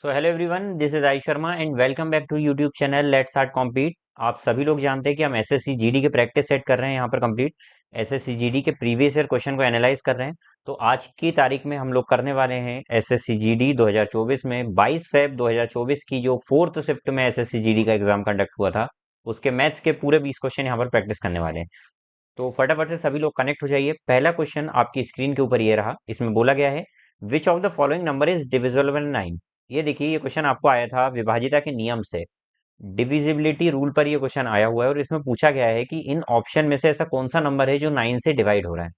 So hello everyone, this is I Sharma and welcome back to YouTube channel let's start compete. आप सभी लोग जानते हैं कि हम एसएससी जीडी के प्रैक्टिस सेट कर रहे हैं यहाँ पर कंप्लीट। एसएससी जीडी के प्रीवियस ईयर क्वेश्चन को एनालाइज कर रहे हैं। तो आज की तारीख में हम लोग करने वाले हैं एसएससी जीडी 2024 में 22 फेब 2024 की जो फोर्थ शिफ्ट में एसएससी जीडी का एग्जाम कंडक्ट हुआ था, उसके मैथ्स के पूरे 20 क्वेश्चन यहाँ पर प्रैक्टिस करने वाले हैं। तो फटाफट से सभी लोग कनेक्ट हो जाइए। पहला क्वेश्चन आपकी स्क्रीन के ऊपर ये रहा। इसमें बोला गया है which of the following number is divisible by 9। ये देखिए, ये क्वेश्चन आपको आया था विभाजिता के नियम से, डिविजिबिलिटी रूल पर ये क्वेश्चन आया हुआ है और इसमें पूछा गया है कि इन ऑप्शन में से ऐसा कौन सा नंबर है जो 9 से डिवाइड हो रहा है।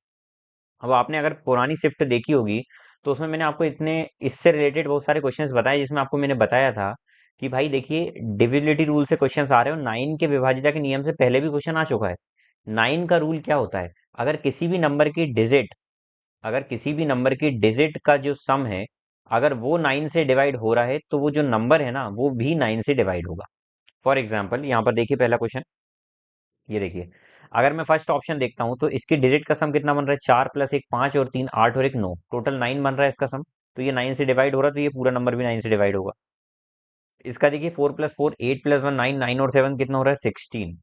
अब आपने अगर पुरानी शिफ्ट देखी होगी तो उसमें मैंने आपको इतने इससे रिलेटेड बहुत सारे क्वेश्चंस बताए, जिसमें आपको मैंने बताया था कि भाई देखिए, डिविजिबिलिटी रूल से क्वेश्चंस आ रहे हो। 9 के विभाजिता के नियम से पहले भी क्वेश्चन आ चुका है। 9 का रूल क्या होता है? अगर किसी भी नंबर की डिजिट अगर किसी भी नंबर की डिजिट का जो सम है, अगर वो 9 से डिवाइड हो रहा है तो वो जो नंबर है ना, वो भी 9 से डिवाइड होगा। फॉर एग्जाम्पल यहाँ पर देखिए पहला क्वेश्चन, ये देखिए। अगर मैं फर्स्ट ऑप्शन देखता हूँ तो इसकी डिजिट का सम कितना बन रहा है? 4 प्लस एक 5 और 3 8 और एक 9, टोटल 9 बन रहा है इसका सम। तो ये 9 से डिवाइड हो रहा है, तो ये पूरा नंबर भी 9 से डिवाइड होगा। इसका देखिए 4 प्लस 4 8 प्लस 1 9, 9 और 7 कितना हो रहा है? 16।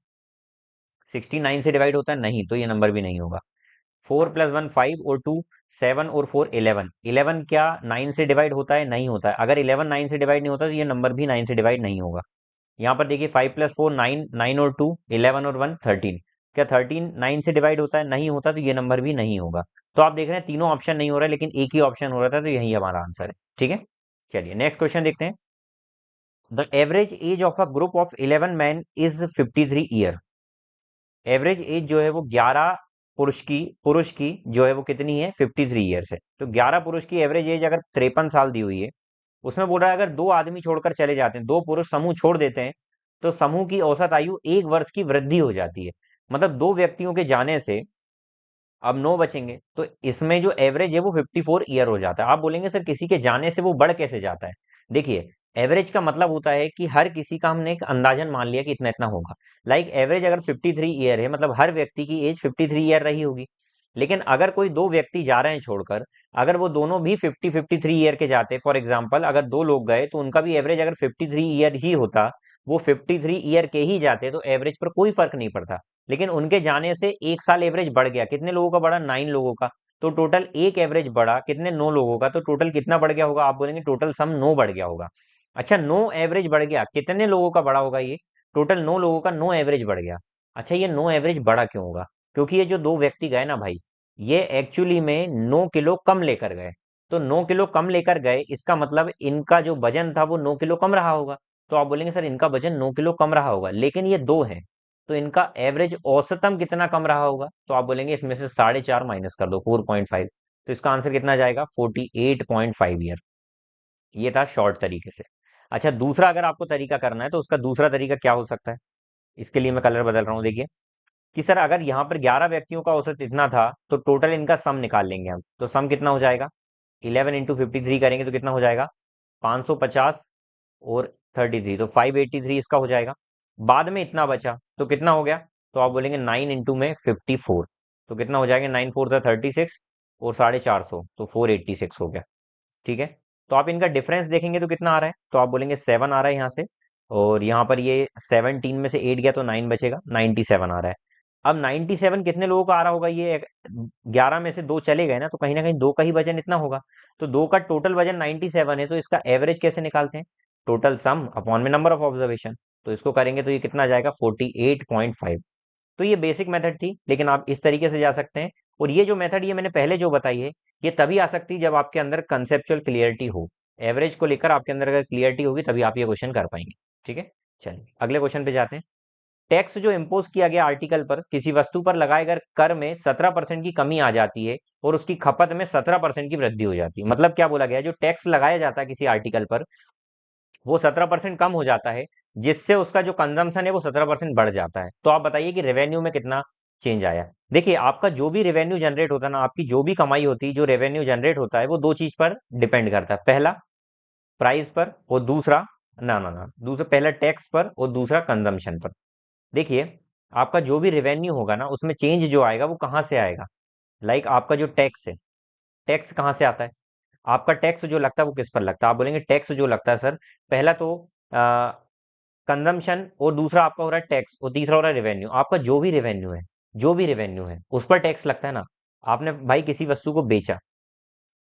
16 9 से डिवाइड होता है? नहीं, तो ये नंबर भी नहीं होगा। 4 प्लस 1 5 और 2 7 और 4 11। 11 क्या 9 से डिवाइड होता है? नहीं होता है। अगर 11 9 से डिवाइड नहीं होता तो ये नंबर भी 9 से डिवाइड नहीं होगा। यहाँ पर देखिए 5 प्लस 4 9, 9 और 2 11 और 1 13। क्या 13 9 से डिवाइड होता है? नहीं होता, तो ये नंबर भी नहीं होगा। तो आप देख रहे हैं तीनों ऑप्शन नहीं हो रहा है, लेकिन एक ही ऑप्शन हो रहा था, तो यही हमारा आंसर है। ठीक है, चलिए नेक्स्ट क्वेश्चन देखते हैं। The average age of a group of 11 man is 53 year. Average age जो है वो 11 पुरुष की जो है वो कितनी है? 53 ईयर्स है। तो 11 पुरुष की एवरेज एज अगर 53 साल दी हुई है, उसमें बोल रहा है अगर दो आदमी छोड़कर चले जाते हैं, दो पुरुष समूह छोड़ देते हैं, तो समूह की औसत आयु 1 वर्ष की वृद्धि हो जाती है। मतलब दो व्यक्तियों के जाने से अब 9 बचेंगे, तो इसमें जो एवरेज है वो 54 ईयर हो जाता है। आप बोलेंगे सर किसी के जाने से वो बढ़ कैसे जाता है? देखिए, एवरेज का मतलब होता है कि हर किसी का हमने एक अंदाजन मान लिया कि इतना इतना होगा। लाइक एवरेज अगर 53 ईयर है, मतलब हर व्यक्ति की एज 53 ईयर रही होगी। लेकिन अगर कोई दो व्यक्ति जा रहे हैं छोड़कर, अगर वो दोनों भी 53 ईयर के जाते, फॉर एग्जाम्पल अगर दो लोग गए तो उनका भी एवरेज अगर 53 ईयर ही होता, वो 53 ईयर के ही जाते, तो एवरेज पर कोई फर्क नहीं पड़ता। लेकिन उनके जाने से 1 साल एवरेज बढ़ गया। कितने लोगों का बढ़ा? 9 लोगों का। तो टोटल एक एवरेज बढ़ा कितने? 9 लोगों का। तो टोटल कितना बढ़ गया होगा? आप बोलेंगे टोटल सम 9 बढ़ गया होगा। अच्छा, 9 एवरेज बढ़ गया, कितने लोगों का बढ़ा होगा? ये टोटल 9 लोगों का 9 एवरेज बढ़ गया। अच्छा, ये 9 एवरेज बढ़ा क्यों होगा? क्योंकि ये जो दो व्यक्ति गए ना भाई, ये एक्चुअली में 9 किलो कम लेकर गए। तो 9 किलो कम लेकर गए, इसका मतलब इनका जो वजन था वो 9 किलो कम रहा होगा। तो आप बोलेंगे सर इनका वजन 9 किलो कम रहा होगा, लेकिन ये दो हैं, तो इनका एवरेज औसतम कितना कम रहा होगा? तो आप बोलेंगे इसमें से 4.5 माइनस कर दो, 4.5। तो इसका आंसर कितना जाएगा? 48.5 ईयर। ये था शॉर्ट तरीके से। अच्छा, दूसरा अगर आपको तरीका करना है तो उसका दूसरा तरीका क्या हो सकता है? इसके लिए मैं कलर बदल रहा हूँ। देखिए कि सर अगर यहाँ पर 11 व्यक्तियों का औसत इतना था, तो टोटल इनका सम निकाल लेंगे हम। तो सम कितना हो जाएगा? 11 इंटू 53 करेंगे तो कितना हो जाएगा? 550 और 33, तो 583 इसका हो जाएगा। बाद में इतना बचा तो कितना हो गया? तो आप बोलेंगे 9 इंटू में 54, तो कितना हो जाएगा? 9 फोर था 36 और 450, तो 486 हो गया। ठीक है, तो आप इनका डिफरेंस देखेंगे तो कितना आ रहा है? तो आप बोलेंगे 7 आ रहा है यहाँ से, और यहाँ पर ये 17 में से 8 गया तो 9 बचेगा, 97 आ रहा है। अब 97 कितने लोगों का आ रहा होगा? ये 11 में से दो चले गए ना कहीं दो का ही वजन इतना होगा। तो दो का टोटल वजन 97 है, तो इसका एवरेज कैसे निकालते हैं? टोटल सम अपॉन में नंबर ऑफ ऑब्जर्वेशन। तो इसको करेंगे तो ये कितना आ जाएगा? 48.5। तो ये बेसिक मेथड थी, लेकिन आप इस तरीके से जा सकते हैं। और ये जो मेथड ये मैंने पहले जो बताई है, ये तभी आ सकती है जब आपके अंदर कंसेप्चुअल क्लियरिटी हो। एवरेज को लेकर आपके अंदर अगर क्लियरिटी होगी तभी आप ये क्वेश्चन कर पाएंगे। ठीक है, चलिए अगले क्वेश्चन पे जाते हैं। टैक्स जो इम्पोज किया गया आर्टिकल पर, किसी वस्तु पर लगाए गए कर में 17% की कमी आ जाती है और उसकी खपत में 17% की वृद्धि हो जाती है। मतलब क्या बोला गया है? जो टैक्स लगाया जाता है किसी आर्टिकल पर, वो 17% कम हो जाता है, जिससे उसका जो कंजम्पशन है वो 17% बढ़ जाता है। तो आप बताइए कि रेवेन्यू में कितना चेंज आया? देखिए, आपका जो भी रेवेन्यू जनरेट होता है ना, आपकी जो भी कमाई होती है, जो रेवेन्यू जनरेट होता है, वो दो चीज पर डिपेंड करता है। पहला प्राइस पर, और दूसरा ना ना ना दूसरा पहला टैक्स पर और दूसरा कंजम्पशन पर। देखिए, आपका जो भी रेवेन्यू होगा ना, उसमें चेंज जो आएगा वो कहाँ से आएगा? लाइक आपका जो टैक्स है, टैक्स कहाँ से आता है? आपका टैक्स जो लगता है वो किस पर लगता है? आप बोलेंगे टैक्स जो लगता है सर, पहला तो कंजम्पशन, और दूसरा आपका हो रहा है टैक्स, और तीसरा हो रहा है रेवेन्यू। आपका जो भी रेवेन्यू है, जो भी रेवेन्यू है उस पर टैक्स लगता है ना। आपने भाई किसी वस्तु को बेचा,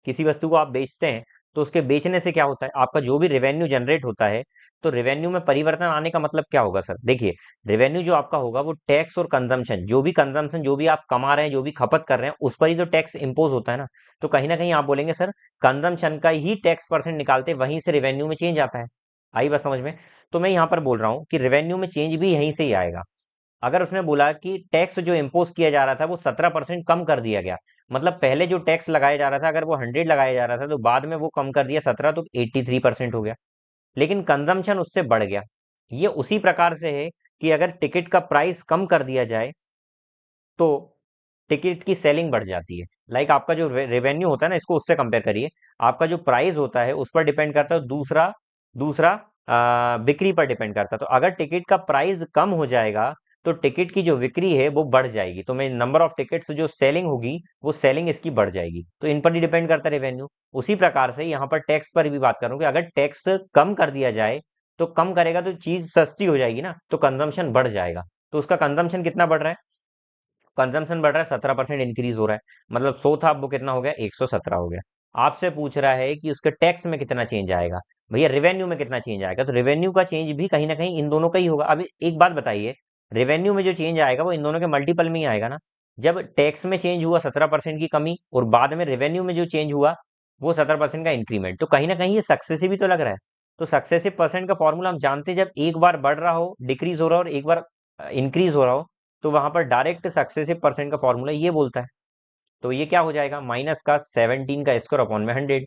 किसी वस्तु को आप बेचते हैं, तो उसके बेचने से क्या होता है, आपका जो भी रेवेन्यू जनरेट होता है, तो रेवेन्यू में परिवर्तन आने का मतलब क्या होगा सर? देखिए, रेवेन्यू जो आपका होगा वो टैक्स और कंजम्पशन, जो भी जो भी आप कमा रहे हैं, जो भी खपत कर रहे हैं, उस पर ही तो टैक्स इंपोज होता है ना। तो कहीं ना कहीं आप बोलेंगे सर कंजम्पशन का ही टैक्स परसेंट निकालते, वहीं से रेवेन्यू में चेंज आता है। आई बात समझ में? तो मैं यहाँ पर बोल रहा हूँ कि रेवेन्यू में चेंज भी यहीं से ही आएगा। अगर उसने बोला कि टैक्स जो इम्पोज किया जा रहा था वो 17% कम कर दिया गया, मतलब पहले जो टैक्स लगाया जा रहा था अगर वो 100 लगाया जा रहा था, तो बाद में वो कम कर दिया 17, तो 83% हो गया। लेकिन कंजम्पशन उससे बढ़ गया। ये उसी प्रकार से है कि अगर टिकट का प्राइस कम कर दिया जाए तो टिकट की सेलिंग बढ़ जाती है। लाइक आपका जो रेवेन्यू होता है ना, इसको उससे कंपेयर करिए। आपका जो प्राइस होता है उस पर डिपेंड करता है, दूसरा दूसरा बिक्री पर डिपेंड करता है। तो अगर टिकट का प्राइस कम हो जाएगा तो टिकट की जो बिक्री है वो बढ़ जाएगी, तो मैं नंबर ऑफ टिकट्स जो सेलिंग होगी वो सेलिंग इसकी बढ़ जाएगी। तो इन पर ही डिपेंड करता है रेवेन्यू। उसी प्रकार से यहाँ पर टैक्स पर भी बात करूँ कि अगर टैक्स कम कर दिया जाए, तो कम करेगा तो चीज सस्ती हो जाएगी ना, तो कंजम्पशन बढ़ जाएगा। तो उसका कंजम्पशन कितना बढ़ रहा है? कंजम्पशन बढ़ रहा है, 17% इंक्रीज हो रहा है। मतलब 100 था, अब वो कितना हो गया? 117 हो गया। आपसे पूछ रहा है कि उसके टैक्स में कितना चेंज आएगा, भैया रेवेन्यू में कितना चेंज आएगा? तो रेवेन्यू का चेंज भी कहीं ना कहीं इन दोनों का ही होगा। अभी एक बात बताइए, रेवेन्यू में जो चेंज आएगा वो इन दोनों के मल्टीपल में ही आएगा ना। जब टैक्स में चेंज हुआ 17% की कमी, और बाद में रेवेन्यू में जो चेंज हुआ वो 17% का इंक्रीमेंट, तो कहीं ना कहीं ये सक्सेसिव ही तो लग रहा है। तो सक्सेसिव परसेंट का फॉर्मूला हम जानते हैं, जब एक बार बढ़ रहा हो, डिक्रीज हो रहा हो, और एक बार इंक्रीज हो रहा हो, तो वहां पर डायरेक्ट सक्सेसिव परसेंट का फॉर्मूला ये बोलता है। तो ये क्या हो जाएगा? माइनस का 17 का स्क्वायर अपॉन में 100।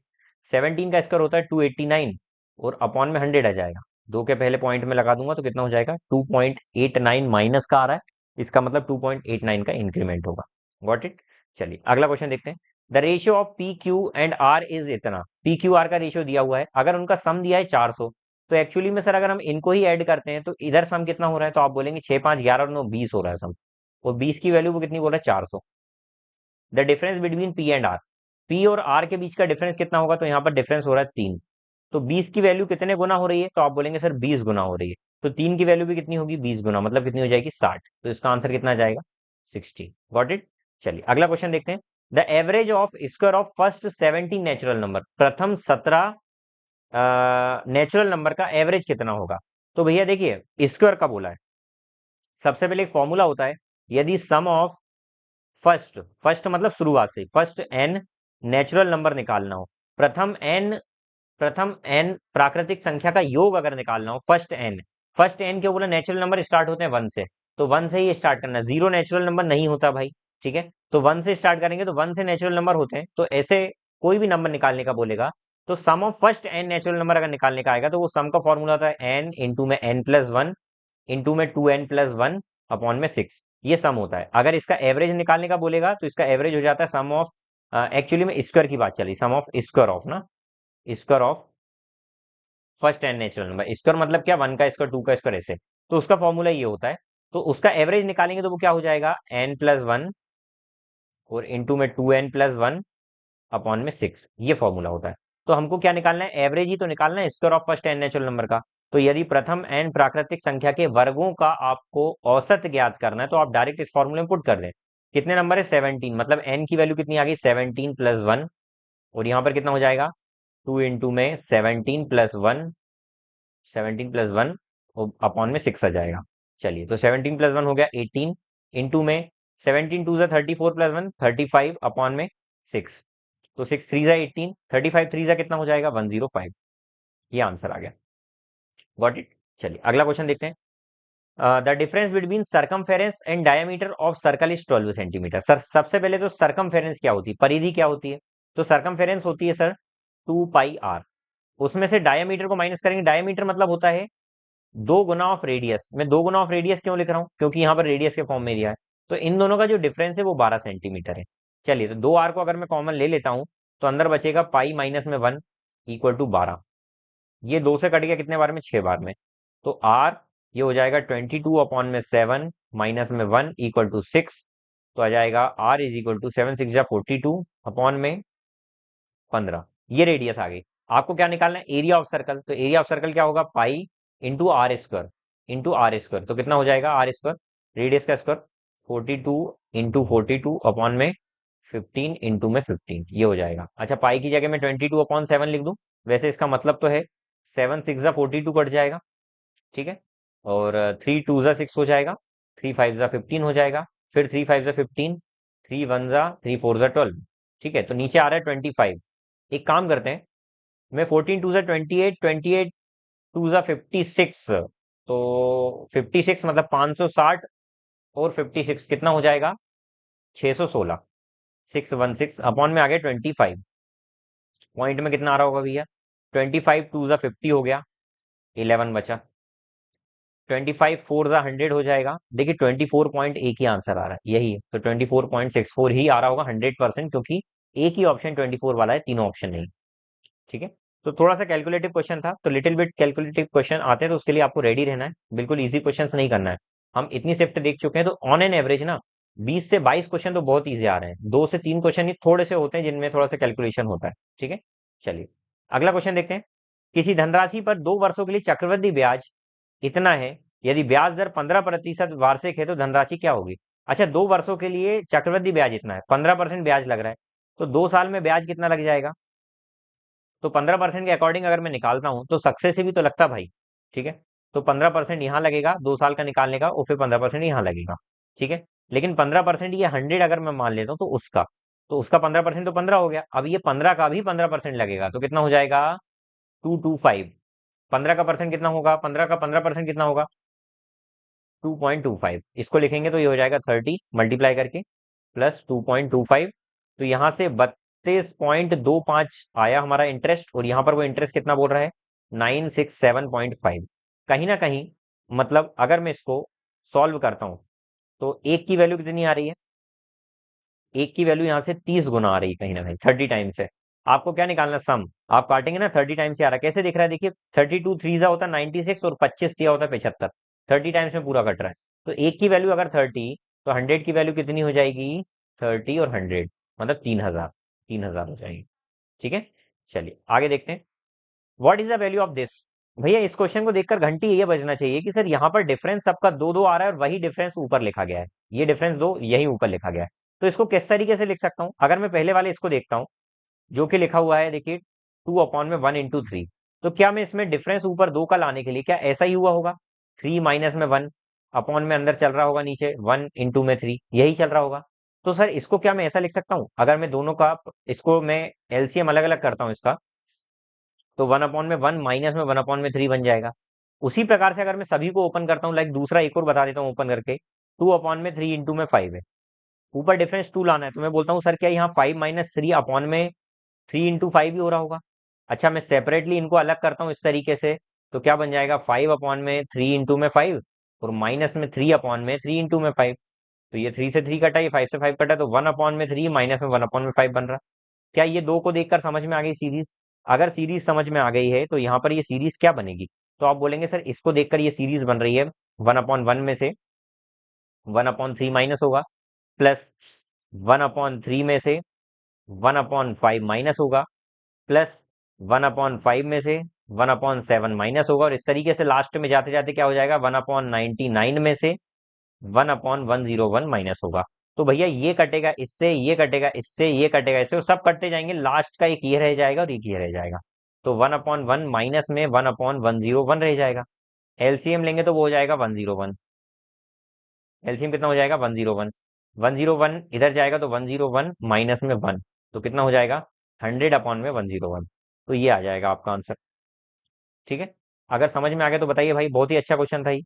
17 का स्क्वायर होता है 289, और अपॉन में 100 आ जाएगा। दो के पहले पॉइंट में लगा दूंगा तो कितना हो जाएगा? 2.89 माइनस का आ रहा है, इसका मतलब 2.89 का इंक्रीमेंट होगा। Got it? चलिए अगला क्वेश्चन देखते हैं। The ratio of P Q and R is इतना। पी क्यू आर का रेशियो दिया हुआ है, अगर उनका सम दिया है 400, तो एक्चुअली में सर अगर हम इनको ही ऐड करते हैं तो इधर सम कितना हो रहा है? तो आप बोलेंगे 6 5 11 और 9 20 हो रहा है सम। और 20 की वैल्यू वो कितनी बोल रहा है? 400। The difference between P and R, P और आर के बीच का डिफरेंस कितना होगा? तो यहाँ पर डिफरेंस हो रहा है 3। तो 20 की वैल्यू कितने गुना हो रही है? तो आप बोलेंगे सर 20 गुना हो रही है। तो 3 की वैल्यू भी कितनी होगी? 20 गुना, मतलब कितनी हो जाएगी? 60। तो इसका आंसर कितना आ जाएगा? 60। Got it? चलिए अगला क्वेश्चन देखते हैं। The average of square of first 17 natural number, प्रथम 17 नेचुरल नंबर का एवरेज कितना होगा? तो भैया देखिए, स्क्वायर का बोला है, सबसे पहले एक फॉर्मूला होता है, यदि सम ऑफ फर्स्ट, फर्स्ट मतलब शुरुआत से, फर्स्ट एन नेचुरल नंबर निकालना हो, प्रथम एन प्राकृतिक संख्या का योग अगर निकालना हो, फर्स्ट एन क्यों बोला? नेचुरल नंबर स्टार्ट होते हैं 1 से, तो 1 से ही स्टार्ट करना, जीरो नेचुरल नंबर नहीं होता भाई। ठीक है, तो 1 से स्टार्ट करेंगे, तो 1 से नेचुरल नंबर होते हैं, तो ऐसे कोई भी नंबर निकालने का बोलेगा, तो sum of first N natural number अगर निकालने का आएगा, तो वो सम का फॉर्मूला होता है एन इंटू में एन प्लस वन इंटू में 2n+1 अपॉन में 6। ये सम होता है। अगर इसका एवरेज निकालने का बोलेगा तो इसका एवरेज हो जाता है सम ऑफ, एक्चुअली में स्क्वायर की बात चली, सम ऑफ स्क्वायर ऑफ ना, square of first N natural number. Square मतलब क्या? 1 का स्क्वायर, 2 का स्क्वायर, ऐसे। तो उसका फॉर्मूला ये होता है। तो उसका एवरेज निकालेंगे तो वो क्या हो जाएगा? n+1 और इंटू में 2n+1 अपॉन में 6, ये फॉर्मूला होता है। तो हमको क्या निकालना है? एवरेज ही तो निकालना है, square of first N natural number का। तो यदि प्रथम एन प्राकृतिक संख्या के वर्गों का आपको औसत ज्ञात करना है, तो आप डायरेक्ट इस फॉर्मूले में पुट कर दें। कितने नंबर है? 17, मतलब एन की वैल्यू कितनी आ गई? 17+1, और यहाँ पर कितना हो जाएगा? 2 इंटू में 17+1, 17+1 अपॉन में 6 आ जाएगा। चलिए, तो 17+1 हो गया 18, इंटू में 17 2 34+1 35 अपॉन में 6, तो 6 3 18, 35 3 कितना हो जाएगा? 105। ये आंसर आ गया। Got it? चलिए अगला क्वेश्चन देखते हैं। The difference between circumference and diameter of circle is 12 centimetre. Sir सबसे पहले तो सर्कमफेरेंस क्या होती है, परिधि क्या होती है? तो सर्कमफेरेंस होती है सर 2πr, उसमें से डायमीटर को माइनस करेंगे। डायमीटर मतलब होता है 2 गुना ऑफ रेडियस। मैं 2 गुना ऑफ रेडियस क्यों लिख रहा हूँ? क्योंकि यहाँ पर रेडियस के फॉर्म में दिया है। तो इन दोनों का जो डिफरेंस है वो 12 सेंटीमीटर है। चलिए, तो 2r को अगर मैं कॉमन ले लेता हूँ, तो अंदर बचेगा पाई माइनस में 1 इक्वल टू 12। ये 2 से कट गया कितने बार में? 6 बार में। तो r ये हो जाएगा 22/7 माइनस में 1 इक्वल टू 6, तो आ जाएगा r इज इक्वल टू 7 6 जा 42 अपॉन में 15। ये रेडियस आ गई। आपको क्या निकालना है, एरिया ऑफ सर्कल। तो एरिया ऑफ सर्कल क्या होगा, pi into R square, into R square. तो कितना हो जाएगा, आर स्क्वायर रेडियस का स्क्वायर, 42 इंटू 42 अपॉन में 15 इंटू में 15, ये हो जाएगा। अच्छा, पाई की जगह में 22/7 लिख दूं, वैसे इसका मतलब तो है 7 6 42 कट जाएगा, ठीक है। और 3 2 6 हो जाएगा, 3 5 15 हो जाएगा, फिर 3 5 15, 3 1 3 4 12, ठीक है। तो नीचे आ रहा है 25। एक काम करते हैं, मैं 14 2 28, 28 2 56, तो 56 मतलब 560, और 56 कितना हो जाएगा, 616, 616 अपॉन में आ गया 25। पॉइंट में कितना आ रहा होगा भैया, 25 2 50 हो गया, 11 बचा, 25 4 100 हो जाएगा। देखिए 24 एक ही आंसर आ रहा है, यही है। तो 24.64 ही आ रहा होगा 100%, क्योंकि एक ही ऑप्शन 24 वाला है, तीनों ऑप्शन नहीं, ठीक है। तो थोड़ा सा कैलकुलेटिव क्वेश्चन था, तो लिटिल बिट कैलकुलेटिव क्वेश्चन आते हैं तो उसके लिए आपको रेडी रहना है, बिल्कुल इजी क्वेश्चंस नहीं करना है। हम इतनी शिफ्ट देख चुके हैं, तो ऑन एन एवरेज ना 20 से 22 क्वेश्चन तो बहुत इजी आ रहे हैं, 2 से 3 क्वेश्चन ही थोड़े से होते हैं जिनमें थोड़ा सा कैलकुलेशन होता है, ठीक है। चलिए अगला क्वेश्चन देखते हैं। किसी धनराशि पर 2 वर्षों के लिए चक्रवृद्धि ब्याज इतना है, यदि ब्याज दर 15% वार्षिक है तो धनराशि क्या होगी। अच्छा, 2 वर्षों के लिए चक्रवृद्धि ब्याज इतना है, 15% ब्याज लग रहा है, तो 2 साल में ब्याज कितना लग जाएगा। तो 15% के अकॉर्डिंग अगर मैं निकालता हूं तो सक्सेसिव ही तो लगता भाई, ठीक है। तो 15% यहाँ लगेगा 2 साल का निकालने का, और फिर 15% यहाँ लगेगा, ठीक है। लेकिन 15% ये 100 अगर मैं मान लेता हूँ तो उसका 15% तो 15 हो गया। अब ये 15 का भी 15% लगेगा, तो कितना हो जाएगा, 225। 15 का परसेंट कितना होगा, 15 का 15% कितना होगा, 2.25। इसको लिखेंगे तो ये हो जाएगा 30 मल्टीप्लाई करके प्लस 2.25। तो यहाँ से 32.25 आया हमारा इंटरेस्ट, और यहाँ पर वो इंटरेस्ट कितना बोल रहा है, 967.5। कहीं ना कहीं मतलब अगर मैं इसको सॉल्व करता हूँ तो एक की वैल्यू कितनी आ रही है, एक की वैल्यू यहाँ से 30 गुना आ रही है, कहीं ना कहीं 30 टाइम्स है। आपको क्या निकालना, सम आप काटेंगे ना, 30 टाइम्स से आ रहा है। कैसे दिख रहा है, देखिए 32 3 होता है 96, और 25 दिया होता है 75, 30 टाइम्स में पूरा कट रहा है। तो एक की वैल्यू अगर 30, तो 100 की वैल्यू कितनी हो जाएगी, 30 और 100 मतलब 3000, 3000 हो जाएगी, ठीक है। चलिए आगे देखते हैं। What is the value of this. भैया इस क्वेश्चन को देखकर घंटी ये बजना चाहिए कि सर यहाँ पर डिफरेंस सबका 2 2 आ रहा है, और वही डिफरेंस ऊपर लिखा गया है, ये डिफरेंस 2 यही ऊपर लिखा गया है। तो इसको किस तरीके से लिख सकता हूँ, अगर मैं पहले वाले इसको देखता हूँ जो कि लिखा हुआ है, देखिए 2/1 × 3। तो क्या मैं इसमें डिफरेंस ऊपर 2 का लाने के लिए क्या ऐसा ही हुआ होगा, 3 माइनस में 1 अपॉन में अंदर चल रहा होगा, नीचे 1 इंटू में 3, यही चल रहा होगा। तो सर इसको क्या मैं ऐसा लिख सकता हूँ, अगर मैं दोनों का, इसको मैं एलसीएम अलग अलग करता हूँ इसका, तो 1/1 माइनस में 1/3 बन जाएगा। उसी प्रकार से अगर मैं सभी को ओपन करता हूँ, लाइक दूसरा एक और बता देता हूँ ओपन करके, 2/3 इंटू में 5 है, ऊपर डिफरेंस 2 लाना है, तो मैं बोलता हूँ सर क्या यहाँ 5 - 3 अपॉन में 3 × 5 ही हो रहा होगा। अच्छा, मैं सेपरेटली इनको अलग करता हूँ इस तरीके से, तो क्या बन जाएगा, 5/3 इंटू में 5, और माइनस में 3/3 इंटू में 5। तो ये 3 से 3 कटा, ये 5 से 5 कटा, तो 1/3 माइनस में 1/5 बन रहा। क्या ये दो को देखकर समझ में आ गई सीरीज। अगर सीरीज समझ में आ गई है तो यहाँ पर ये सीरीज क्या बनेगी, तो आप बोलेंगे सर इसको देखकर ये सीरीज बन रही है, 1/1 में से 1/3 माइनस होगा, प्लस 1/3 में से 1/5 माइनस होगा, प्लस 1/5 में से 1/7 माइनस होगा, और इस तरीके से लास्ट में जाते जाते क्या हो जाएगा, 1/99 में से 1/101 माइनस होगा। तो भैया ये कटेगा इससे, ये कटेगा इससे, ये कटेगा इससे, और सब कटते जाएंगे, लास्ट का एक ये रह जाएगा और एक ये रह जाएगा। तो 1/1 माइनस में 1/101 रह जाएगा। एलसीएम लेंगे तो वो हो जाएगा 101। एलसीएम कितना हो जाएगा, 101। 101 इधर जाएगा तो 101 माइनस में 1, तो कितना हो जाएगा, 100/101। तो ये आ जाएगा आपका आंसर, ठीक है। अगर समझ में आ गया तो बताइए भाई, बहुत ही अच्छा क्वेश्चन था ये,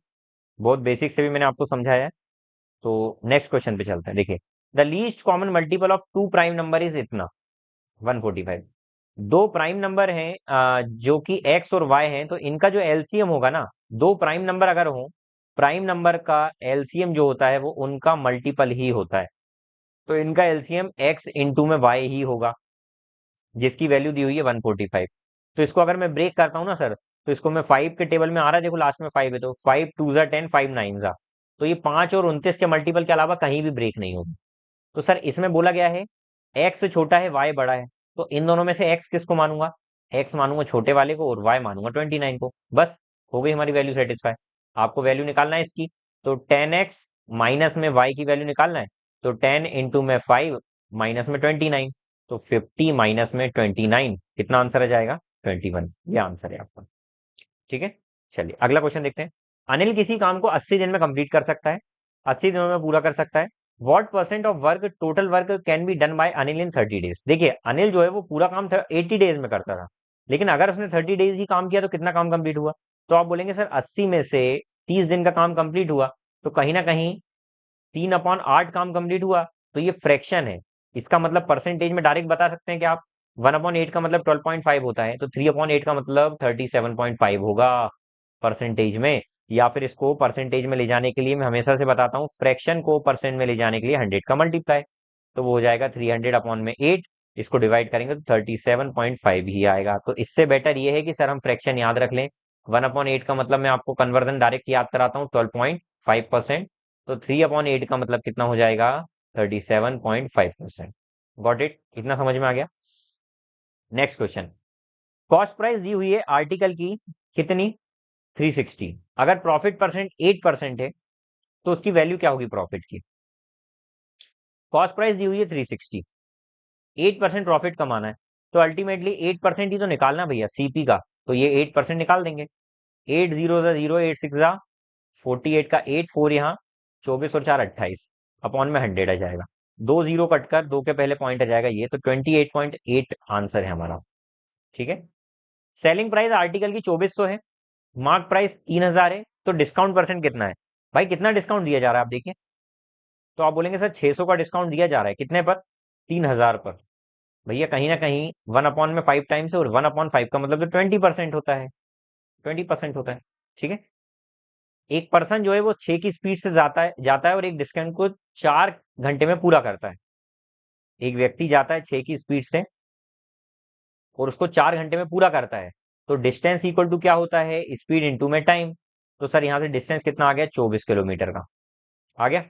बहुत बेसिक से भी मैंने आपको समझाया है। तो नेक्स्ट क्वेश्चन पे चलते हैं। देखिए, the least common multiple of two prime number is इतना, 145। दो प्राइम नंबर हैं जो कि एक्स और वाई हैं, तो इनका जो एलसीएम होगा ना, दो प्राइम नंबर अगर हो, प्राइम नंबर का एलसीएम जो होता है वो उनका मल्टीपल ही होता है। तो इनका एलसीएम एक्स इंटू में वाई ही होगा, जिसकी वैल्यू दी हुई है 145। तो इसको अगर मैं ब्रेक करता हूँ ना सर, तो इसको मैं 5 के टेबल में आ रहा है, देखो लास्ट में 5 है, तो 5 2 10, 5 9 जा, तो ये 5 और 29 के मल्टीपल के अलावा कहीं भी ब्रेक नहीं होगी। तो सर इसमें बोला गया है एक्स छोटा है वाई बड़ा है, तो इन दोनों में से एक्स किसको मानूंगा, एक्स मानूंगा छोटे वाले को और वाई मानूंगा 29 को। बस हो गई हमारी वैल्यू सेटिस्फाई। आपको वैल्यू निकालना है इसकी, तो 10x माइनस में y की वैल्यू निकालना है। तो 10 इंटू में 5 माइनस में 29, तो 50 माइनस में 29 कितना आंसर आ जाएगा, 21। ये आंसर है आपका। ठीक है, चलिए अगला क्वेश्चन देखते हैं। अनिल किसी काम को 80 दिन में कंप्लीट कर सकता है, 80 दिनों में पूरा कर सकता है। What percent of work, total work can be done by Anil in 30 days. देखिए अनिल जो है वो पूरा काम 80 डेज में करता था, लेकिन अगर उसने 30 डेज ही काम किया तो कितना काम कंप्लीट हुआ। तो आप बोलेंगे सर 80 में से 30 दिन का काम कंप्लीट हुआ, तो कहीं ना कहीं 3/8 काम कंप्लीट हुआ। तो ये फ्रैक्शन है, इसका मतलब परसेंटेज में डायरेक्ट बता सकते हैं कि आप 1/8 का मतलब 12.5 होता है, तो 3/8 का मतलब 37.5 होगा परसेंटेज में। या फिर इसको परसेंटेज में ले जाने के लिए मैं हमेशा से बताता हूँ, फ्रैक्शन को परसेंट में ले जाने के लिए 100 का मल्टीप्लाई, तो वो हो जाएगा 300/8। इसको डिवाइड करेंगे तो 37.5 ही आएगा। तो इससे बेटर ये है कि सर हम फ्रैक्शन याद रख लें। 1/8 का मतलब मैं आपको कन्वर्जन डायरेक्ट याद कराता हूँ, 12.5%। तो 3/8 का मतलब कितना हो जाएगा, 37.5%। गॉट इट, इतना समझ में आ गया। नेक्स्ट क्वेश्चन, कॉस्ट प्राइस दी हुई है आर्टिकल की कितनी, 360। अगर प्रॉफिट परसेंट 8% है तो उसकी वैल्यू क्या होगी प्रॉफिट की। कॉस्ट प्राइस दी हुई है 360, 8% प्रॉफिट कमाना है, तो अल्टीमेटली 8% ही तो निकालना भैया सीपी का। तो ये 8% निकाल देंगे। 8 जीरो ज़ा जीरो, 8 सिक्स ज़ा 48 का 8, 4 यहाँ 24 और 4 28 अपॉन में 100 आ जाएगा। दो जीरो कटकर दो के पहले पॉइंट आ जाएगा ये, तो 28.8 आंसर है हमारा। ठीक है, सेलिंग प्राइस आर्टिकल की 2400 है, मार्क प्राइस 3000 है, तो डिस्काउंट परसेंट कितना है। भाई कितना डिस्काउंट दिया जा रहा है आप देखिए। तो आप बोलेंगे सर 600 का डिस्काउंट दिया जा रहा है, कितने पर, 3000 पर। भैया कहीं ना कहीं 1/5 टाइम्स है, और 1/5 का मतलब तो 20% होता है, 20% होता है। ठीक है, एक पर्सन जो है वो 6 की स्पीड से जाता है और एक डिस्टेंस को 4 घंटे में पूरा करता है। एक व्यक्ति जाता है 6 की स्पीड से और उसको 4 घंटे में पूरा करता है, तो डिस्टेंस इक्वल टू क्या होता है, स्पीड इंटू में टाइम। तो सर यहाँ से डिस्टेंस कितना आ गया, 24 किलोमीटर का आ गया।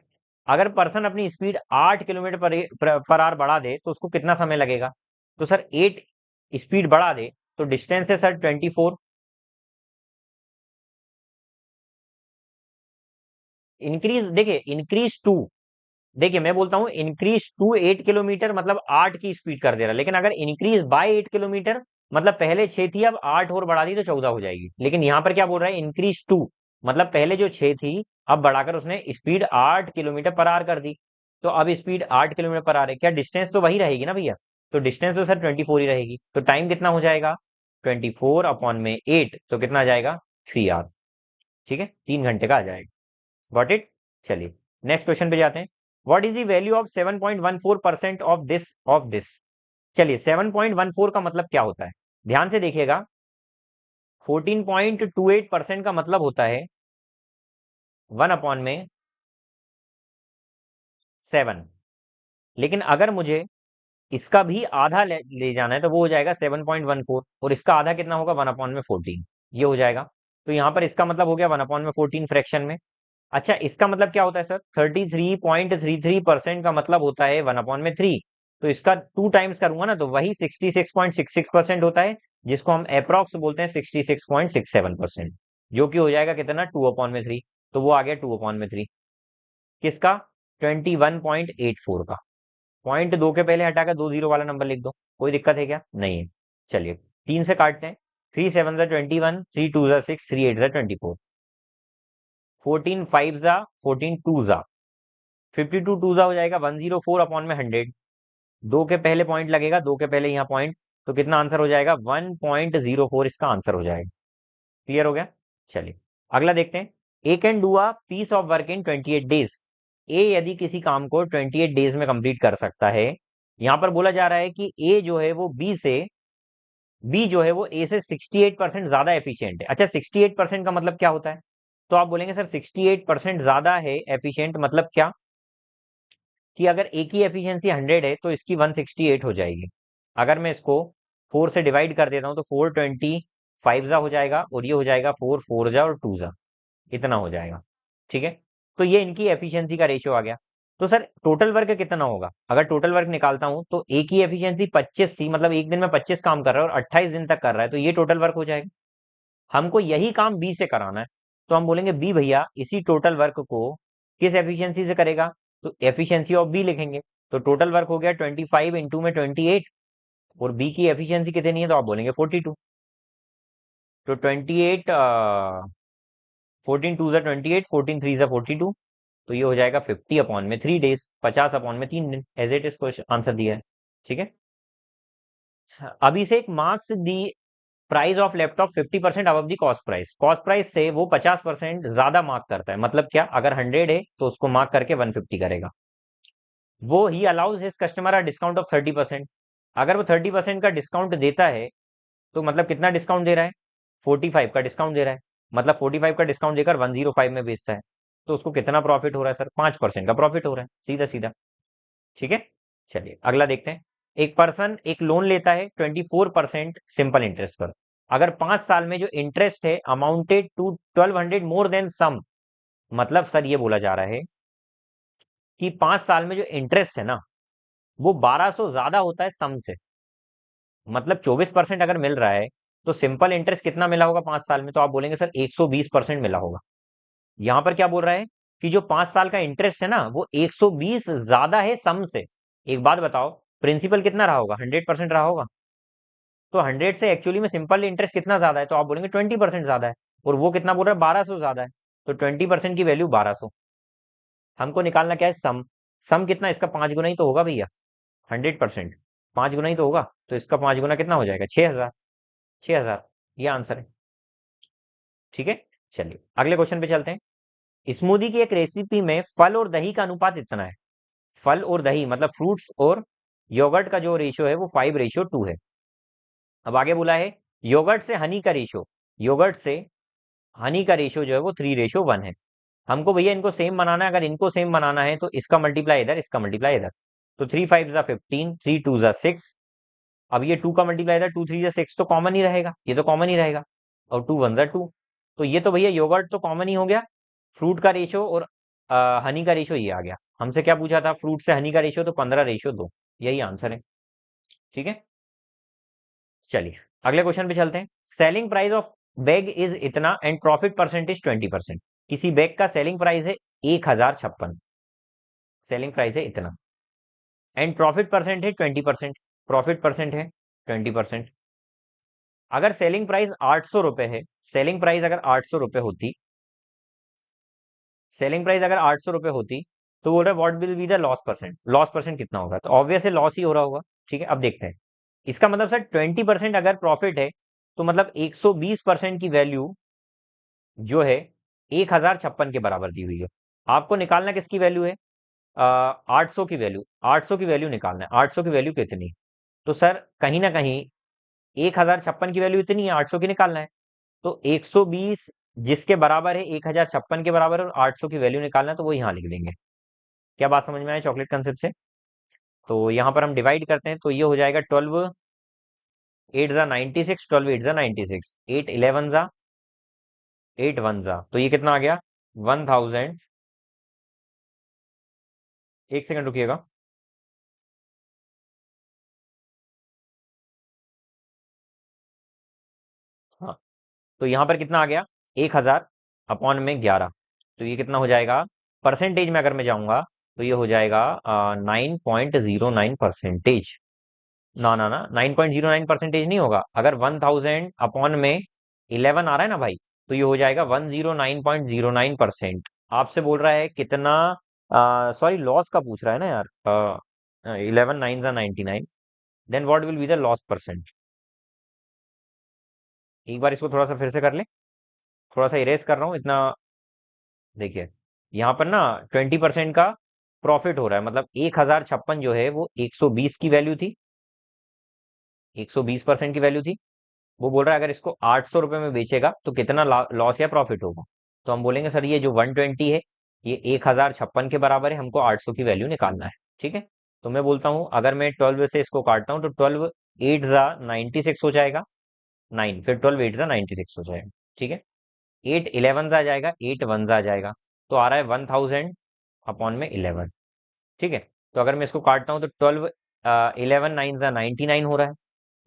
अगर पर्सन अपनी स्पीड 8 किलोमीटर पर आवर बढ़ा दे तो उसको कितना समय लगेगा। तो सर 8 स्पीड बढ़ा दे तो डिस्टेंस है सर 24। इंक्रीज, देखिए इंक्रीज टू, देखिए मैं बोलता हूं इंक्रीज टू 8 किलोमीटर मतलब 8 की स्पीड कर दे रहा है, लेकिन अगर इंक्रीज बाय 8 किलोमीटर मतलब पहले 6 थी अब 8 और बढ़ा दी तो 14 हो जाएगी। लेकिन यहां पर क्या बोल रहा है, इंक्रीज टू मतलब पहले जो 6 थी अब बढ़ाकर उसने स्पीड 8 किलोमीटर पर आवर कर दी। तो अब स्पीड 8 किलोमीटर पर आवर है, क्या डिस्टेंस तो वही रहेगी ना भैया। तो डिस्टेंस तो सर 24 ही रहेगी, तो टाइम कितना हो जाएगा, 24/8, तो कितना आ जाएगा, 3 आवर। ठीक है, 3 घंटे का आ जाएगा। गॉट इट, चलिए नेक्स्ट क्वेश्चन पे जाते हैं। What is the value of 7.14% of this. चलिए 7.14 का मतलब क्या होता है, ध्यान से देखिएगा। 14.28% का मतलब होता है 1/7। लेकिन अगर मुझे इसका भी आधा ले जाना है तो वो हो जाएगा 7.14, और इसका आधा कितना होगा, 1/14, ये हो जाएगा। तो यहाँ पर इसका मतलब हो गया 1/14 फ्रैक्शन में। अच्छा इसका मतलब क्या होता है सर, 33.33% का मतलब होता है 1/3। तो इसका 2 टाइम्स करूंगा ना तो वही 66.66% होता है, जिसको हम अप्रोक्स बोलते हैं 66.67%, जो कि हो जाएगा कितना, 2/3। तो वो आ गया 2/3 किसका, 21.84 का। पॉइंट दो के पहले हटाकर 2 जीरो वाला नंबर लिख दो, कोई दिक्कत है क्या, नहीं है। चलिए 3 से काटते हैं, 3 7 ज़ा 21, 3 2 ज़ा 6, 3 8 ज़ा 24, 14 5 ज़ा 14 2 ज़ा 52 2 ज़ा हो जाएगा 104/100। दो के पहले पॉइंट लगेगा, दो के पहले यहाँ पॉइंट, तो कितना आंसर हो जाएगा, 1.04 इसका आंसर हो जाएगा। क्लियर हो गया, चलिए अगला देखते हैं। A can do a piece of work in 28 days. A यदि किसी काम को 28 डेज में कंप्लीट कर सकता है, यहां पर बोला जा रहा है कि ए जो है वो बी जो है वो ए से 68% ज्यादा एफिशिएंट है। अच्छा 68% का मतलब क्या होता है, तो आप बोलेंगे सर 68% ज्यादा है एफिशिएंट मतलब क्या, कि अगर ए की एफिशिएंसी 100 है तो इसकी 168 हो जाएगी। अगर मैं इसको 4 से डिवाइड कर देता हूं तो 425 जा हो जाएगा, और ये हो जाएगा 4 4 जा और 2 जा, इतना हो जाएगा। ठीक है, तो ये इनकी एफिशिएंसी का रेशियो आ गया। तो सर टोटल वर्क कितना होगा? अगर टोटल वर्क निकालता हूं तो ए की एफिशिएंसी 25 थी, मतलब एक दिन में 25 काम कर रहा है और 28 दिन तक कर रहा है, तो ये टोटल वर्क हो जाएगा। हमको यही काम बी से कराना है, तो हम बोलेंगे बी भैया इसी टोटल वर्क को किस एफिशिएंसी से करेगा, तो एफिशिएंसी ऑफ बी लिखेंगे। तो टोटल वर्क हो गया 25 इंटू में 28, और बी की एफिशिएंसी कितनी है, तो आप बोलेंगे 42। तो 28, 14 2 ज़ा 28, 14 3 ज़ा 42, तो ये हो जाएगा 50/3 डेज, 50/3 दिन, as it is question answer दिया है। ठीक है। Abhishek marks the price of laptop 50% above the cost price. Cost price से वो 50% ज्यादा मार्क करता है, मतलब क्या, अगर 100 है तो उसको मार्क करके 150 करेगा। वो ही allows his customer a discount of 30%। अगर वो 30% का डिस्काउंट देता है, तो मतलब कितना डिस्काउंट दे रहा है, 45 का डिस्काउंट दे रहा है, मतलब 45 का डिस्काउंट देकर 105 में बेचता है, तो उसको कितना प्रॉफिट हो रहा है सर, 5% का प्रॉफिट हो रहा है, सीधा सीधा। ठीक है। चलिए अगला देखते हैं। एक पर्सन एक लोन लेता है 24% सिंपल इंटरेस्ट पर। अगर 5 साल में जो इंटरेस्ट है amounted to 1200 more then some, मतलब सर ये बोला जा रहा है कि 5 साल में जो इंटरेस्ट है ना वो 1200 ज्यादा होता है सम से। मतलब 24% अगर मिल रहा है, तो सिंपल इंटरेस्ट कितना मिला होगा 5 साल में, तो आप बोलेंगे सर 120% मिला होगा। यहां पर क्या बोल रहा है कि जो 5 साल का इंटरेस्ट है ना वो 120 ज्यादा है सम से। एक बात बताओ, प्रिंसिपल कितना रहा होगा, 100% रहा होगा, तो 100 से एक्चुअली में सिंपल इंटरेस्ट कितना ज्यादा है, तो आप बोलेंगे 20% ज्यादा है, और वो कितना बोल रहा है, 1200 ज्यादा है, तो 20% की वैल्यू 1200। हमको निकालना क्या है, सम। सम कितना, इसका 5 गुना ही तो होगा भैया, 100% 5 गुना ही तो होगा, तो इसका 5 गुना कितना हो जाएगा, 6000। 6000, ये आंसर है। ठीक है। चलिए अगले क्वेश्चन पे चलते हैं। स्मूदी की एक रेसिपी में फल और दही का अनुपात इतना है। फल और दही मतलब फ्रूट्स और योगर्ट का जो रेशियो है वो 5:2 है। अब आगे बोला है योगर्ट से हनी का रेशियो, योगर्ट से हनी का रेशियो जो है वो 3:1 है। हमको भैया इनको सेम बनाना है, अगर इनको सेम बनाना है तो इसका मल्टीप्लाई इधर, इसका मल्टीप्लाई इधर, तो 3 5 ज़ा 15, 3 2 ज़ा 6। अब ये 2 का मल्टीप्लाई इधर, 2 3 ज़ा 6 तो कॉमन ही रहेगा, ये तो कॉमन ही रहेगा, और 2 1 ज़ा 2, तो ये तो भैया योगर्ट तो कॉमन ही हो गया। फ्रूट का रेशियो और हनी का रेशियो ये आ गया। हमसे क्या पूछा था, फ्रूट से हनी का रेशियो, तो 15:2, यही आंसर है। ठीक है। चलिए अगले क्वेश्चन पे चलते हैं। Selling price of bag is इतना एंड प्रॉफिट परसेंटेज 20%। किसी बैग का सेलिंग प्राइस है 1056, सेलिंग प्राइस है इतना, एंड प्रॉफिट परसेंट है 20%, प्रॉफिट परसेंट है 20%। अगर सेलिंग प्राइस 800 रुपए है, सेलिंग प्राइस अगर 800 रुपए होती, सेलिंग प्राइस अगर 800 रुपए होती, तो बोल रहे what will be the loss percent, loss percent कितना होगा, तो ऑब्वियसली लॉस ही हो रहा होगा। ठीक है, अब देखते हैं। इसका मतलब सर 20% अगर प्रॉफिट है, तो मतलब 120% की वैल्यू जो है 1056 के बराबर दी हुई है। आपको निकालना किसकी वैल्यू है, 800 की वैल्यू, 800 की वैल्यू निकालना है। 800 की वैल्यू कितनी, तो सर कहीं ना कहीं 1056 की वैल्यू इतनी है, 800 की निकालना है, तो 120 जिसके बराबर है 1056 के बराबर है, और 800 की वैल्यू निकालना है, तो वो यहाँ लिख देंगे। क्या बात समझ में आया चॉकलेट कंसेप्ट से? तो यहाँ पर हम डिवाइड करते हैं, तो ये हो जाएगा 12 8 ज़ा 96, 12 8 ज़ा 96, 8 11 ज़ा 8 1 ज़ा, तो ये कितना आ गया, 1000। एक सेकंड रुकिएगा। हाँ, तो यहाँ पर कितना आ गया, 1000/11, तो ये कितना हो जाएगा, परसेंटेज में अगर मैं जाऊंगा तो ये हो जाएगा 9.09%। ना ना ना, 9.09% नहीं होगा, अगर 1000/11 आ रहा है ना भाई, तो ये हो जाएगा 109.09%। आपसे बोल रहा है कितना, सॉरी लॉस का पूछ रहा है ना यार, 11 9 ज़ा 99, then what will be the loss percent. एक बार इसको थोड़ा सा फिर से कर ले, थोड़ा सा इरेज कर रहा हूँ इतना। देखिए यहाँ पर ना 20% का प्रॉफिट हो रहा है, मतलब 1056 जो है वो 120 की वैल्यू थी, 120% की वैल्यू थी। वो बोल रहा है अगर इसको 800 रुपए में बेचेगा तो कितना लॉस या प्रॉफिट होगा, तो हम बोलेंगे सर ये जो 120 है ये 1056 के बराबर है, हमको 800 की वैल्यू निकालना है। ठीक है, तो मैं बोलता हूँ अगर मैं 12 से इसको काटता हूँ, तो 12 8 ज़ा 96 हो जाएगा, 9 फिर 12 8 ज़ा 96 हो जाएगा। ठीक है, 8 11 आ जाएगा, 8 1 आ जाएगा, तो आ रहा है 1000/11। ठीक है। तो अगर मैं इसको काटता हूँ तो 12, 11 9 जा 99 हो रहा है।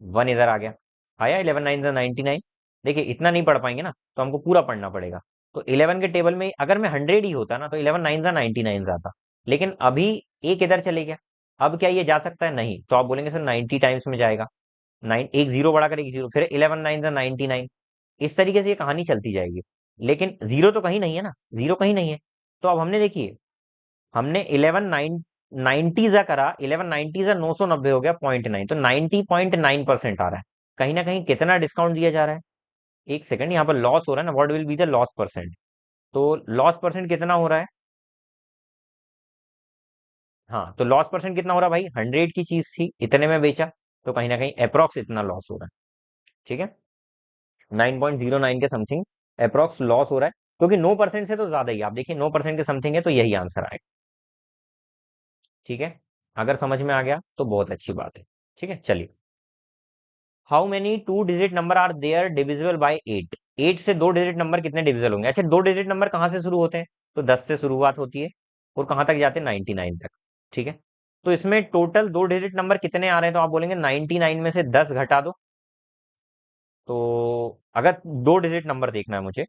1 इधर आ गया, आया 11 9 जा 99। देखिए इतना नहीं पढ़ पाएंगे ना, तो हमको पूरा पढ़ना पड़ेगा। तो 11 के टेबल में अगर मैं 100 ही होता ना तो 11 9 जा 99 आता, लेकिन अभी एक इधर चले गया। अब क्या ये जा सकता है? नहीं। तो आप बोलेंगे सर 90 टाइम्स में जाएगा। नाइन, एक जीरो बढ़ाकर एक जीरो, फिर 11 9 जा 99। इस तरीके से ये कहानी चलती जाएगी। लेकिन जीरो तो कहीं नहीं है ना, जीरो कहीं नहीं है। तो अब हमने देखिए, हमने 11 90 करा, 11 90 990 हो गया 0.9, तो 90.9% आ रहा है। कहीं ना कहीं कितना डिस्काउंट दिया जा रहा है? एक सेकंड, यहाँ पर लॉस हो रहा है ना, what will be the loss percent? तो लॉस परसेंट कितना हो रहा है? हाँ, तो लॉस परसेंट कितना हो रहा है भाई? 100 की चीज थी, इतने में बेचा, तो कहीं ना कहीं अप्रोक्स इतना लॉस हो रहा है। ठीक है, 9.09 के समथिंग अप्रोक्स लॉस हो रहा है, क्योंकि 9% से तो ज्यादा ही, आप देखिए 9% के समथिंग है, तो यही आंसर आएगा। ठीक है, अगर समझ में आ गया तो बहुत अच्छी बात है। ठीक है, चलिए। How many two digit number are there divisible by 8? 8 से दो डिजिट नंबर कितने डिविजिबल होंगे? अच्छा, दो डिजिट नंबर कहाँ से शुरू होते हैं? तो 10 से शुरुआत होती है, और कहाँ तक जाते हैं? 99 तक। ठीक है, तो इसमें टोटल दो डिजिट नंबर कितने आ रहे हैं? तो आप बोलेंगे 99 में से 10 घटा दो। तो अगर दो डिजिट नंबर देखना है मुझे,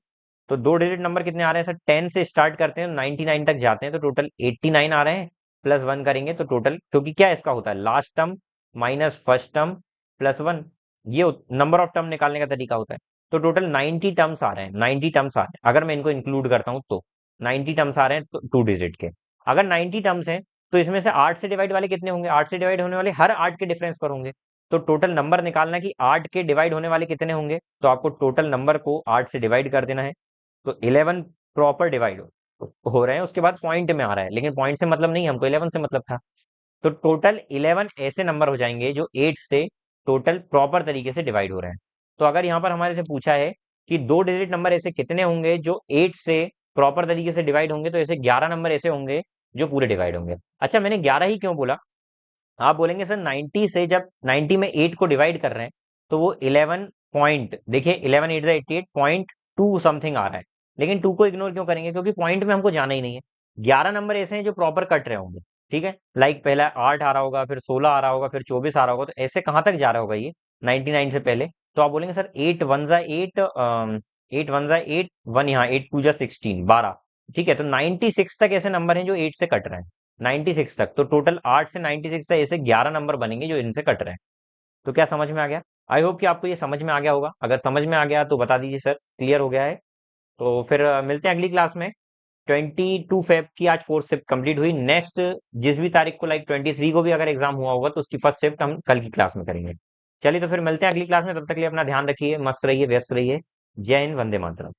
तो दो डिजिट नंबर कितने आ रहे हैं सर? 10 से स्टार्ट करते हैं, 99 तक जाते हैं, तो टोटल 89 आ रहे हैं। प्लस वन करेंगे तो टोटल, क्योंकि क्या इसका होता है, last term minus first term plus one, ये नंबर ऑफ टर्म निकालने का तरीका होता है। तो टोटल 90 टर्म्स आ रहे हैं, 90 टर्म्स आ रहे हैं, अगर मैं इनको इंक्लूड करता हूं तो 90 टर्म्स आ रहे हैं, तो टू डिजिट के। अगर 90 टर्म्स हैं, तो इसमें से 8 से डिवाइड वाले कितने होंगे? 8 से डिवाइड होने वाले हर 8 के डिफरेंस पर होंगे। तो टोटल नंबर निकालना कि 8 के डिवाइड होने वाले कितने होंगे, तो आपको टोटल नंबर को 8 से डिवाइड कर देना है। तो 11 प्रॉपर डिवाइड हो रहे हैं, उसके बाद पॉइंट में आ रहा है, लेकिन पॉइंट से मतलब नहीं, हमको 11 से मतलब था। तो टोटल 11 ऐसे नंबर हो जाएंगे जो 8 से टोटल प्रॉपर तरीके से डिवाइड हो रहे हैं। तो अगर यहाँ पर हमारे से पूछा है कि दो डिजिट नंबर ऐसे कितने होंगे जो 8 से प्रॉपर तरीके से डिवाइड होंगे, तो ऐसे 11 नंबर ऐसे होंगे जो पूरे डिवाइड होंगे। अच्छा, मैंने 11 ही क्यों बोला? आप बोलेंगे सर 90 से, जब 90 में 8 को डिवाइड कर रहे हैं, तो वो 11 पॉइंट, देखिए 11 8 88.2 समथिंग आ रहा है। लेकिन 2 को इग्नोर क्यों करेंगे? क्योंकि पॉइंट में हमको जाना ही नहीं है। 11 नंबर ऐसे हैं जो प्रॉपर कट रहे होंगे। ठीक है, लाइक पहला 8 आ रहा होगा, फिर 16 आ रहा होगा, फिर 24 आ रहा होगा, तो ऐसे कहाँ तक जा रहा होगा ये 99 से पहले? तो आप बोलेंगे सर 8 1 8, 8 1 8, 1 यहाँ, 8 2 16, 12। ठीक है, तो 96 तक ऐसे नंबर हैं जो 8 से कट रहे हैं, 96 तक। तो टोटल 8 से 96 तक ऐसे 11 नंबर बनेंगे जो इनसे कट रहे हैं। तो क्या समझ में आ गया? आई होप कि आपको ये समझ में आ गया होगा। अगर समझ में आ गया तो बता दीजिए सर क्लियर हो गया है। तो फिर मिलते हैं अगली क्लास में। 22 फेब की आज फोर्थ शिफ्ट कंप्लीट हुई। नेक्स्ट जिस भी तारीख को, लाइक 23 को भी अगर एग्जाम हुआ होगा, तो उसकी फर्स्ट शिफ्ट हम कल की क्लास में करेंगे। चलिए, तो फिर मिलते हैं अगली क्लास में। तब तक के लिए अपना ध्यान रखिए, मस्त रहिए, व्यस्त रहिए। जय हिंद, वंदे मातरम।